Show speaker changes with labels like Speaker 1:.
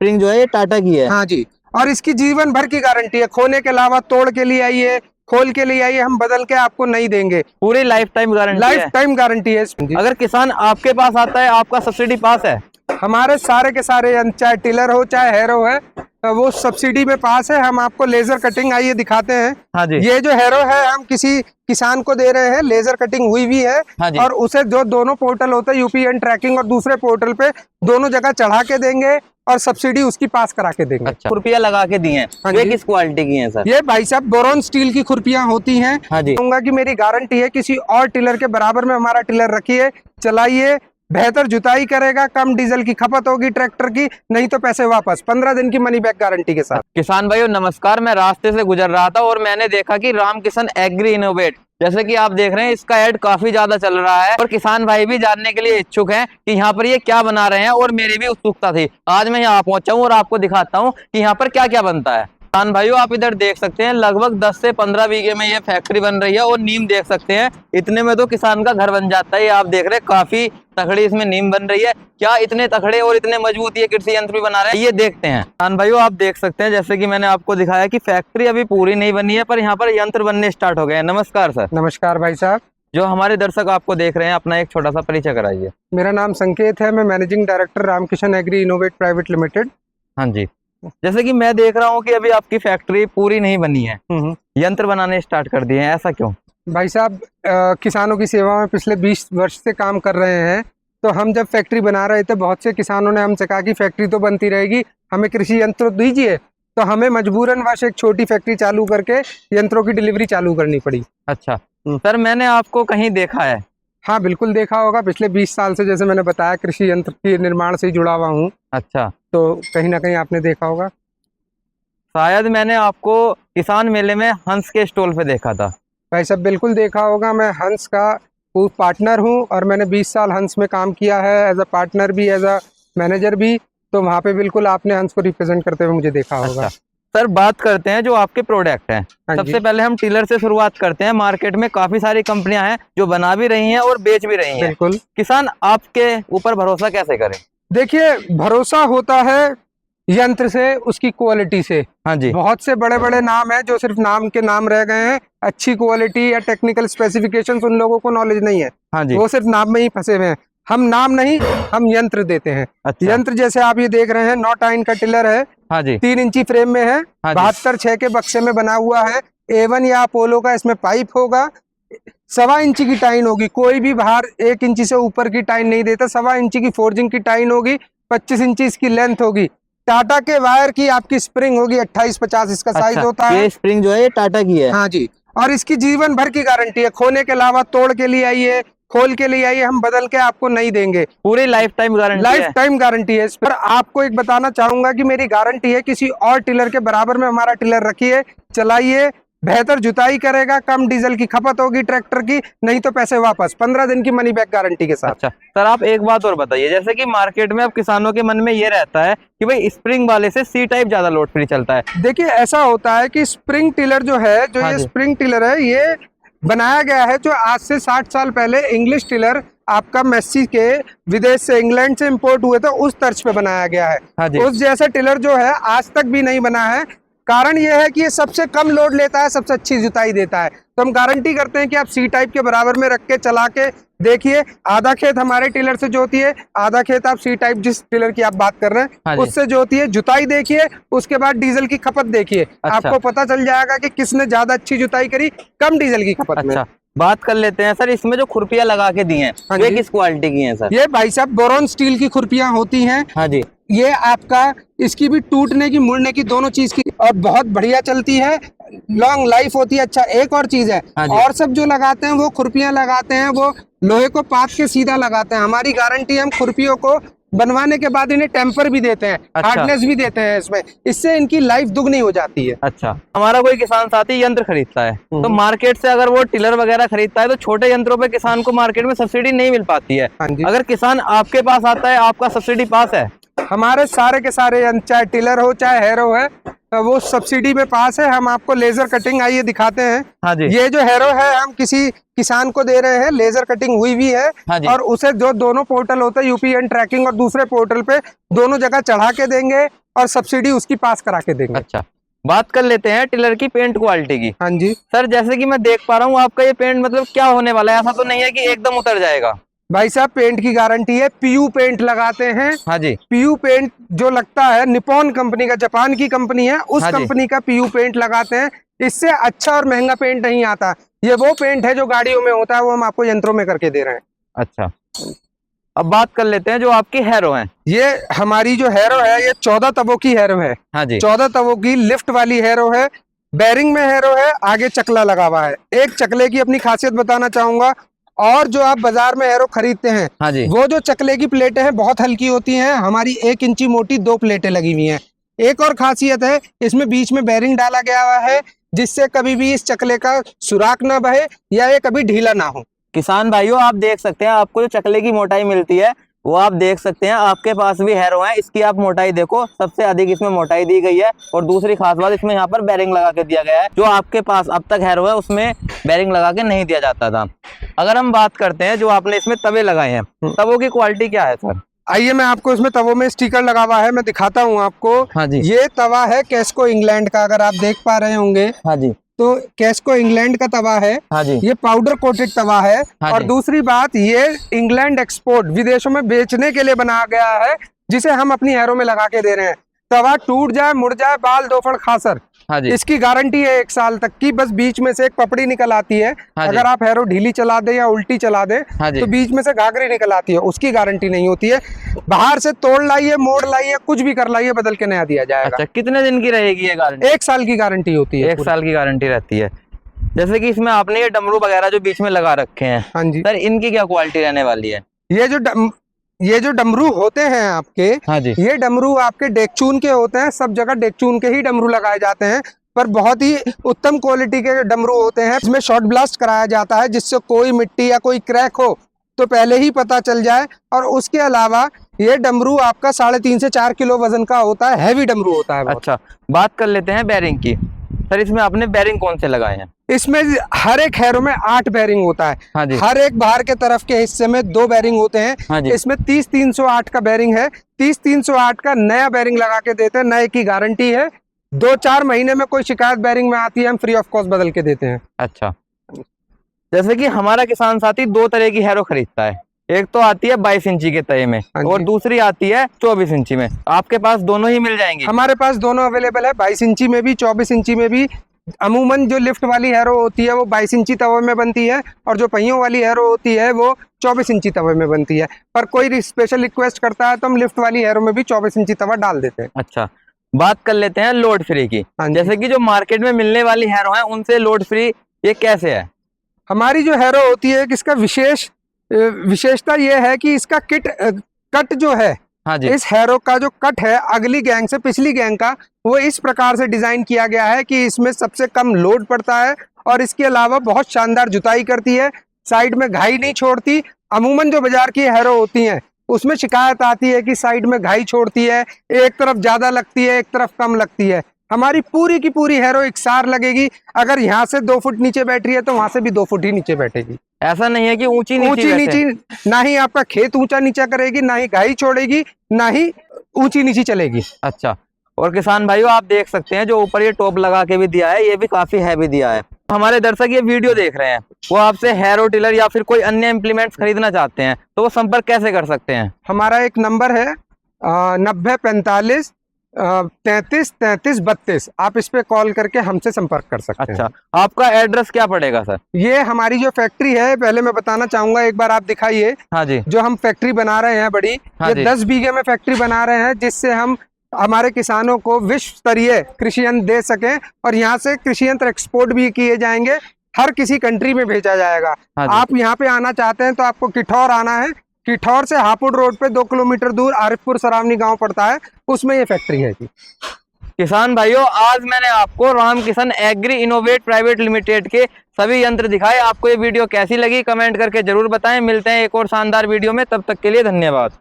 Speaker 1: Spring जो है ये टाटा की है।
Speaker 2: हाँ जी, और इसकी जीवन भर की गारंटी है। खोने के अलावा तोड़ के लिए आइए, खोल के लिए आइए, हम बदल के आपको नहीं देंगे।
Speaker 1: पूरी लाइफ टाइम गारंटी है।
Speaker 2: लाइफ टाइम गारंटी है।
Speaker 1: अगर किसान आपके पास आता है, आपका सब्सिडी पास है?
Speaker 2: हमारे सारे के सारे चाहे टिलर हो चाहे हैरो है, वो सब्सिडी में पास है। हम आपको लेजर कटिंग आइए दिखाते हैं।
Speaker 1: हाँ जी।
Speaker 2: ये जो हैरो है हम किसी किसान को दे रहे हैं, लेजर कटिंग हुई भी है।
Speaker 1: हाँ जी।
Speaker 2: और उसे जो दोनों पोर्टल होते हैं, यूपीएन ट्रैकिंग और दूसरे पोर्टल पे, दोनों जगह चढ़ा के देंगे और सब्सिडी उसकी पास करा के देंगे।
Speaker 1: अच्छा, खुरपियां लगा के दी हैं।
Speaker 2: हाँ
Speaker 1: ये
Speaker 2: जी।
Speaker 1: किस क्वालिटी की हैं सर?
Speaker 2: ये भाई साहब बोरोन स्टील की खुरपियां होती हैं।
Speaker 1: हाँ जी।
Speaker 2: कहूंगा कि मेरी गारंटी है, किसी और टिलर के बराबर में हमारा टिलर रखिए, चलाइए, बेहतर जुताई करेगा, कम डीजल की खपत होगी ट्रैक्टर की, नहीं तो पैसे वापस। 15 दिन की मनी बैक गारंटी के साथ।
Speaker 1: किसान भाइयों नमस्कार, मैं रास्ते से गुजर रहा था और मैंने देखा कि रामकिशन एग्री इनोवेट, जैसे कि आप देख रहे हैं इसका ऐड काफी ज्यादा चल रहा है और किसान भाई भी जानने के लिए इच्छुक हैं कि यहाँ पर ये क्या बना रहे हैं, और मेरी भी उत्सुकता थी। आज मैं यहाँ पहुंचा हूँ और आपको दिखाता हूँ कि यहाँ पर क्या क्या बनता है। किसान भाइयों आप इधर देख सकते हैं, लगभग 10 से 15 बीघे में ये फैक्ट्री बन रही है और नीम देख सकते हैं, इतने में तो किसान का घर बन जाता है। ये आप देख रहे हैं काफी तकड़ी इसमें नीम बन रही है। क्या इतने तकड़े और इतने मजबूत ये कृषि यंत्र भी बना रहे हैं, ये देखते हैं। किसान भाइयों आप देख सकते हैं, जैसे कि मैंने आपको दिखाया कि फैक्ट्री अभी पूरी नहीं बनी है, पर यहाँ पर यंत्र बनने स्टार्ट हो गए हैं। नमस्कार सर।
Speaker 2: नमस्कार भाई साहब।
Speaker 1: जो हमारे दर्शक आपको देख रहे हैं, अपना एक छोटा सा परिचय कराइए।
Speaker 2: मेरा नाम संकेत है, मैं managing director Ramkishan agri innovate private limited.
Speaker 1: हाँ जी, जैसे कि मैं देख रहा हूँ कि अभी आपकी फैक्ट्री पूरी नहीं बनी है, यंत्र बनाने स्टार्ट कर दिए हैं, ऐसा क्यों?
Speaker 2: भाई साहब किसानों की सेवा में पिछले 20 वर्ष से काम कर रहे हैं। तो हम जब फैक्ट्री बना रहे थे, बहुत से किसानों ने हमसे कहा कि फैक्ट्री तो बनती रहेगी, हमें कृषि यंत्र दीजिए। तो हमें मजबूरन वश एक छोटी फैक्ट्री चालू करके यंत्रों की डिलीवरी चालू करनी पड़ी।
Speaker 1: अच्छा सर, मैंने आपको कहीं देखा है?
Speaker 2: हाँ बिल्कुल देखा होगा, पिछले 20 साल से, जैसे मैंने बताया, कृषि यंत्र के निर्माण से ही जुड़ा हुआ हूँ।
Speaker 1: अच्छा,
Speaker 2: तो कहीं ना कहीं आपने देखा होगा।
Speaker 1: शायद मैंने आपको किसान मेले में हंस के स्टॉल पे देखा था।
Speaker 2: भाई साहब बिल्कुल देखा होगा, मैं हंस का पार्टनर हूँ और मैंने 20 साल हंस में काम किया है, एज अ पार्टनर भी, एज अ मैनेजर भी। तो वहाँ पे बिल्कुल आपने हंस को रिप्रेजेंट करते हुए मुझे देखा होगा।
Speaker 1: अच्छा। सर बात करते हैं जो आपके प्रोडक्ट हैं। सबसे पहले हम टिलर से शुरुआत करते हैं। मार्केट में काफी सारी कंपनियां हैं जो बना भी रही हैं और बेच भी रही हैं।
Speaker 2: बिल्कुल।
Speaker 1: किसान आपके ऊपर भरोसा कैसे करें?
Speaker 2: देखिए, भरोसा होता है यंत्र से, उसकी क्वालिटी से।
Speaker 1: हाँ जी।
Speaker 2: बहुत से बड़े बड़े नाम हैं जो सिर्फ नाम के नाम रह गए हैं, अच्छी क्वालिटी या टेक्निकल स्पेसिफिकेशंस उन लोगों को नॉलेज नहीं है।
Speaker 1: हाँ जी।
Speaker 2: वो सिर्फ नाम में ही फंसे हुए हैं। हम नाम नहीं, हम यंत्र देते हैं।
Speaker 1: अच्छा।
Speaker 2: यंत्र जैसे आप ये देख रहे हैं, 9 टाइन का टिलर है।
Speaker 1: हाँ जी।
Speaker 2: 3 इंची फ्रेम में है।
Speaker 1: हाँ
Speaker 2: 72/6 के बक्से में बना हुआ है। A1 या अपोलो का इसमें पाइप होगा। 1.25 इंची की टाइन होगी। कोई भी बाहर 1 इंची से ऊपर की टाइन नहीं देता। 1.25 इंची की फोर्जिंग की टाइन होगी। 25 इंची इसकी लेंथ होगी। टाटा के वायर की आपकी स्प्रिंग होगी 28-50 इसका साइज होता है।
Speaker 1: ये स्प्रिंग जो है ये टाटा की है।
Speaker 2: हाँ जी, और इसकी जीवन भर की गारंटी है। खोने के अलावा तोड़ के लिए आइए, खोल के लिए आइए, हम बदल के आपको नहीं देंगे।
Speaker 1: पूरी life time guarantee.
Speaker 2: Life time guarantee है इस पर। आपको एक बताना चाहूंगा कि मेरी गारंटी है, किसी और टिलर के बराबर में हमारा टिलर रखिए, चलाइए, बेहतर जुताई करेगा, कम डीजल की खपत होगी ट्रैक्टर की, नहीं तो पैसे वापस। 15 दिन की मनी बैक गारंटी के साथ।
Speaker 1: अच्छा सर, आप एक बात और बताइए, जैसे कि मार्केट में अब किसानों के मन में ये रहता है कि भाई स्प्रिंग वाले से सी टाइप ज्यादा लोड फ्री चलता है।
Speaker 2: देखिए, ऐसा होता है कि स्प्रिंग टिलर जो है, जो ये स्प्रिंग टिलर है, ये बनाया गया है जो आज से 60 साल पहले इंग्लिश टिलर आपका मेस्सी के विदेश से, इंग्लैंड से इंपोर्ट हुए थे, उस तर्ज पे बनाया गया है।
Speaker 1: हाँ जी।
Speaker 2: उस जैसा टिलर जो है आज तक भी नहीं बना है। कारण यह है कि ये सबसे कम लोड लेता है, सबसे अच्छी जुताई देता है। तो हम गारंटी करते हैं कि आप सी टाइप के बराबर में रख के चला के देखिए। आधा खेत हमारे टिलर से जोती है, आधा खेत आप सी टाइप, जिस टिलर की आप बात कर रहे हैं, उससे जोती है। जुताई देखिए, उसके बाद डीजल की खपत देखिए। अच्छा। आपको पता चल जाएगा कि किसने ज्यादा अच्छी जुताई करी, कम डीजल की खपत में।
Speaker 1: बात कर लेते हैं सर, इसमें जो खुरपियां लगा के दी हैं, ये किस क्वालिटी की हैं सर?
Speaker 2: ये भाई साहब बोरोन स्टील की खुरपियां होती हैं।
Speaker 1: हाँ जी।
Speaker 2: ये आपका, इसकी भी टूटने की, मुड़ने की, दोनों चीज की, और बहुत बढ़िया चलती है, लॉन्ग लाइफ होती है। अच्छा, एक और चीज है, और सब जो लगाते हैं वो खुरपियां लगाते हैं, वो लोहे को पात के सीधा लगाते हैं। हमारी गारंटी, हम खुरपियों को बनवाने के बाद इन्हें टेम्पर भी देते हैं। अच्छा। हार्डनेस भी देते हैं इसमें, इससे इनकी लाइफ दुगनी हो जाती है।
Speaker 1: अच्छा, हमारा कोई किसान साथी यंत्र खरीदता है तो मार्केट से अगर वो टिलर वगैरह खरीदता है तो छोटे यंत्रों पे किसान को मार्केट में सब्सिडी नहीं मिल पाती है। अगर किसान आपके पास आता है, आपका सब्सिडी पास है?
Speaker 2: हमारे सारे के सारे, चाहे टिलर हो चाहे हैरो है, वो सब्सिडी में पास है। हम आपको लेजर कटिंग आइए दिखाते हैं।
Speaker 1: हाँ जी।
Speaker 2: ये जो हैरो है हम किसी किसान को दे रहे हैं, लेजर कटिंग हुई भी है।
Speaker 1: हाँ जी।
Speaker 2: और उसे जो दोनों पोर्टल होते हैं, यूपीएन ट्रैकिंग और दूसरे पोर्टल पे, दोनों जगह चढ़ा के देंगे और सब्सिडी उसकी पास करा के देंगे।
Speaker 1: अच्छा, बात कर लेते हैं टिलर की पेंट क्वालिटी की।
Speaker 2: हाँ जी
Speaker 1: सर, जैसे कि मैं देख पा रहा हूँ आपका ये पेंट मतलब क्या होने वाला है, ऐसा तो नहीं है कि एकदम उतर जाएगा?
Speaker 2: भाई साहब, पेंट की गारंटी है, पीयू पेंट लगाते हैं।
Speaker 1: हाँ जी।
Speaker 2: पीयू पेंट जो लगता है निपॉन कंपनी का, जापान की कंपनी है, उस
Speaker 1: हाँ जी।
Speaker 2: कंपनी का पीयू पेंट लगाते हैं। इससे अच्छा और महंगा पेंट नहीं आता। ये वो पेंट है जो गाड़ियों में होता है, वो हम आपको यंत्रों में करके दे रहे हैं।
Speaker 1: अच्छा, अब बात कर लेते हैं जो आपकी हैरो है।
Speaker 2: ये हमारी जो हैरो है, ये 14 तवों की हैरो है।
Speaker 1: हाँ जी।
Speaker 2: 14 तवों की लिफ्ट वाली हैरो है। बैरिंग में हैरो है, आगे चकला लगा हुआ है। एक चकले की अपनी खासियत बताना चाहूंगा, और जो आप बाजार में हैरो खरीदते हैं,
Speaker 1: हाँ जी।
Speaker 2: वो जो चकले की प्लेटें हैं बहुत हल्की होती हैं। हमारी 1 इंची मोटी 2 प्लेटें लगी हुई हैं। एक और खासियत है, इसमें बीच में बैरिंग डाला गया हुआ है, जिससे कभी भी इस चकले का सुराख ना बहे या ये कभी ढीला ना हो।
Speaker 1: किसान भाइयों, आप देख सकते हैं आपको जो चकले की मोटाई मिलती है वो आप देख सकते हैं। आपके पास भी हैरो है, इसकी आप मोटाई देखो, सबसे अधिक इसमें मोटाई दी गई है। और दूसरी खास बात, इसमें यहाँ पर बैरिंग लगा के दिया गया है। जो आपके पास अब तक हैरो है उसमें बैरिंग लगा के नहीं दिया जाता था। अगर हम बात करते हैं जो आपने इसमें तवे लगाए हैं, तवों की क्वालिटी क्या है सर?
Speaker 2: आइए, मैं आपको इसमें तवों में स्टिकर लगा हुआ है, मैं दिखाता हूँ आपको।
Speaker 1: हाँ जी।
Speaker 2: ये तवा है कैस्को इंग्लैंड का, अगर आप देख पा रहे होंगे
Speaker 1: हाँ जी।
Speaker 2: तो कैस्को इंग्लैंड का तवा है।
Speaker 1: हाँ जी।
Speaker 2: ये पाउडर कोटेड तवा है।
Speaker 1: हाँ
Speaker 2: और
Speaker 1: जी।
Speaker 2: दूसरी बात, ये इंग्लैंड एक्सपोर्ट विदेशों में बेचने के लिए बनाया गया है, जिसे हम अपनी हैरो में लगा के दे रहे हैं। तवा टूट जाए, मुड़ जाए, बाल दो फड़ खासर,
Speaker 1: हाँ जी।
Speaker 2: इसकी गारंटी है 1 साल तक की। बस बीच में से एक पपड़ी निकल आती है।
Speaker 1: हाँ जी।
Speaker 2: अगर आप हैरो ढीली चला दे या उल्टी चला दे,
Speaker 1: हाँ जी।
Speaker 2: तो बीच में से घाघरी निकल आती है, उसकी गारंटी नहीं होती है। बाहर से तोड़ लाइए, मोड़ लाइए, कुछ भी कर लाइए, बदल के नया दिया जाएगा।
Speaker 1: अच्छा, कितने दिन की रहेगी ये गारंटी?
Speaker 2: 1 साल की गारंटी होती है।
Speaker 1: 1 साल की गारंटी रहती है। जैसे कि इसमें आपने ये डमरू वगैरह जो बीच में लगा रखे हैं,
Speaker 2: हाँ जी।
Speaker 1: सर इनकी क्या क्वालिटी रहने वाली है?
Speaker 2: ये जो डमरू होते हैं आपके,
Speaker 1: हाँ जी।
Speaker 2: ये डमरू आपके डेकचून के होते हैं। सब जगह डेकचून के ही डमरू लगाए जाते हैं, पर बहुत ही उत्तम क्वालिटी के डमरू होते हैं। इसमें शॉर्ट ब्लास्ट कराया जाता है, जिससे कोई मिट्टी या कोई क्रैक हो तो पहले ही पता चल जाए। और उसके अलावा ये डमरू आपका 3.5 से 4 किलो वजन का होता है, हैवी डमरू होता है बहुत।
Speaker 1: अच्छा, बात कर लेते हैं बैरिंग की। सर, इसमें आपने बैरिंग कौन से लगाए हैं?
Speaker 2: इसमें हर एक हैरो में 8 बैरिंग होता है।
Speaker 1: हाँ जी।
Speaker 2: हर एक बाहर के तरफ के हिस्से में 2 बैरिंग होते हैं।
Speaker 1: हाँ जी।
Speaker 2: इसमें 30-308 का बैरिंग है। 30-308 का नया बैरिंग लगा के देते हैं, नए की गारंटी है। 2-4 महीने में कोई शिकायत बैरिंग में आती है, हम फ्री ऑफ कॉस्ट बदल के देते हैं।
Speaker 1: अच्छा, जैसे कि हमारा किसान साथी 2 तरह की हैरो खरीदता है। एक तो आती है 22 इंची के तय में,
Speaker 2: हाँ
Speaker 1: और
Speaker 2: जी।
Speaker 1: दूसरी आती है 24 इंची में। आपके पास दोनों ही मिल जाएंगी?
Speaker 2: हमारे पास दोनों अवेलेबल है, 22 इंची में भी, 24 इंची में भी। अमूमन जो लिफ्ट वाली हैरो होती है वो 22 इंची तवे में बनती है, और जो पहियों वाली हैरो होती है वो 24 इंची तवे में बनती है। पर कोई स्पेशल रिक्वेस्ट करता है तो हम लिफ्ट वाली हैरो में भी 24 इंची तवा डाल देते हैं।
Speaker 1: अच्छा, बात कर लेते हैं लोड फ्री की।
Speaker 2: हाँ जी।
Speaker 1: जैसे कि जो मार्केट में मिलने वाली हैरो है उनसे लोड फ्री ये कैसे है?
Speaker 2: हमारी जो हैरो होती है, इसका विशेषता ये है कि इसका कट जो है,
Speaker 1: हाँ जी।
Speaker 2: इस हैरो का जो कट है अगली गैंग से पिछली गैंग का, वो इस प्रकार से डिजाइन किया गया है कि इसमें सबसे कम लोड पड़ता है, और इसके अलावा बहुत शानदार जुताई करती है, साइड में घाई नहीं छोड़ती। अमूमन जो बाजार की हैरो होती हैं उसमें शिकायत आती है कि साइड में घाई छोड़ती है, एक तरफ ज्यादा लगती है, एक तरफ कम लगती है। हमारी पूरी की पूरी हैरो एकसार लगेगी। अगर यहाँ से 2 फुट नीचे बैठ रही है तो वहां से भी 2 फुट ही नीचे बैठेगी।
Speaker 1: ऐसा नहीं है कि ऊंची
Speaker 2: ऊंची
Speaker 1: नीची
Speaker 2: नीची ना ही आपका खेत ऊंचा नीचा करेगी, ना ही घाई छोड़ेगी, ना ही ऊंची नीची चलेगी।
Speaker 1: अच्छा, और किसान भाइयों आप देख सकते हैं जो ऊपर ये टॉप लगा के भी दिया है, ये भी काफी हैवी दिया है। हमारे दर्शक ये वीडियो देख रहे हैं, वो आपसे हैरो टिलर या फिर कोई अन्य इम्प्लीमेंट्स खरीदना चाहते हैं, तो वो संपर्क कैसे कर सकते हैं?
Speaker 2: हमारा एक नंबर है 9045 33 33 32। आप इस पे कॉल करके हमसे संपर्क कर सकते हैं।
Speaker 1: अच्छा, आपका एड्रेस क्या पड़ेगा सर?
Speaker 2: ये हमारी जो फैक्ट्री है, पहले मैं बताना चाहूंगा, एक बार आप दिखाइए।
Speaker 1: हाँ जी।
Speaker 2: जो हम फैक्ट्री बना रहे हैं बड़ी,
Speaker 1: हाँ
Speaker 2: ये
Speaker 1: जी।
Speaker 2: 10 बीघे में फैक्ट्री बना रहे हैं, जिससे हम हमारे किसानों को विश्व स्तरीय कृषि यंत्र दे सकें, और यहाँ से कृषि यंत्र एक्सपोर्ट भी किए जाएंगे, हर किसी कंट्री में भेजा जाएगा।
Speaker 1: हाँ जी।
Speaker 2: आप यहाँ पे आना चाहते हैं तो आपको किठौर आना है। किठौर से हापुड़ रोड पे 2 किलोमीटर दूर आरिफपुर सरावनी गांव पड़ता है, उसमें ये फैक्ट्री है जी।
Speaker 1: किसान भाइयों, आज मैंने आपको Ramkishan agri innovate private limited के सभी यंत्र दिखाए। आपको ये वीडियो कैसी लगी कमेंट करके जरूर बताएं। मिलते हैं एक और शानदार वीडियो में, तब तक के लिए धन्यवाद।